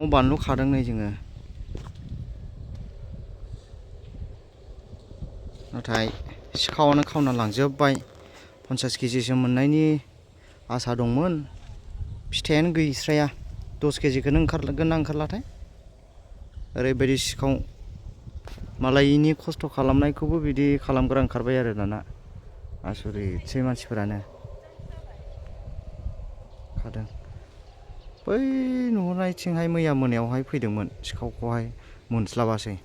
बानलु खादों नै जोङो, नाथाय सिखावानो खावना लांजोब्बाय। 50 केजिसो मोननायनि आसा दंमोन, फिथाइयानो गैस्राया। 10 केजिखौनो ओंखारगोन ना ओंखारलाथाय। ओरैबायदि सिखाव, मालायनि खस्थ' खालामनायखौबो बिदि खालामग्रा ओंखारबाय आरो दाना। आसरितसै मानसिफोरानो। खादों बै नुहुरनायथिंहाय मैया मोनायावहाय फैदोंमोन, सिखावखौहाय मोनस्लाबासै।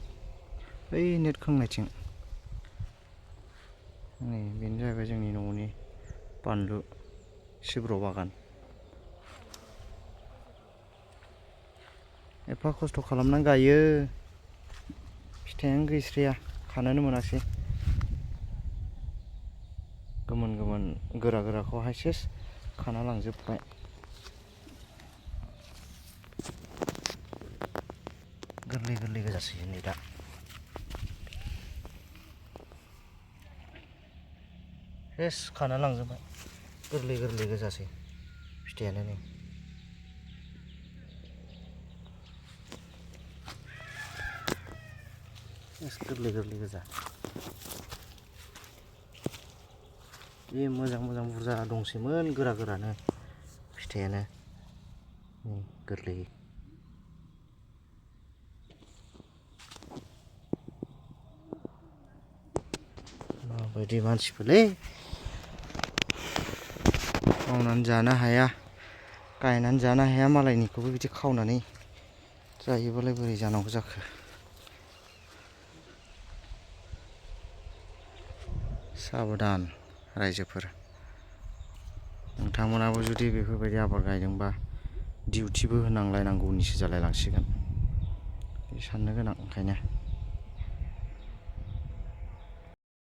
बै नेट खोंनायथिं। नै बेनो जाहैबाय जोंनि न'नि बानलु सिब्र बागान। एफा खस्थ' खालामनानै गायो, फिथाइयानो गैस्राया, खानोनो मोनासै। गोमोन गोमोन गोरा गोराखौहाय सेस खाना लांजोब्बाय। गोरलै गोरलै गोजासै नै दा। सेस खाना लांजोब्बाय, गोरलै गोरलै गोजासै फिथाइयानो नै। सेस गोरलै गोरलै गोजा। जि मोजां मोजां बुरजा दंसैमोन गोरा गोरानो फिथाइयानो, नै गोरलै। माबायदि मानसिफोरलै, मावनानै जानो हाया, गायनानै जानो हाया, मालायनिखौबो बिदि खावनानै जायोबालाय बोरै जानांगौ जाखो। साबधान रायजोफोर, नोंथांमोनाबो जुदि बेफोरबायदि आबाद गायदोंबा डिउटिबो होनांलायनांगौनिसो जालायलांसिगोन। बे साननो गोनां ओंखायनो।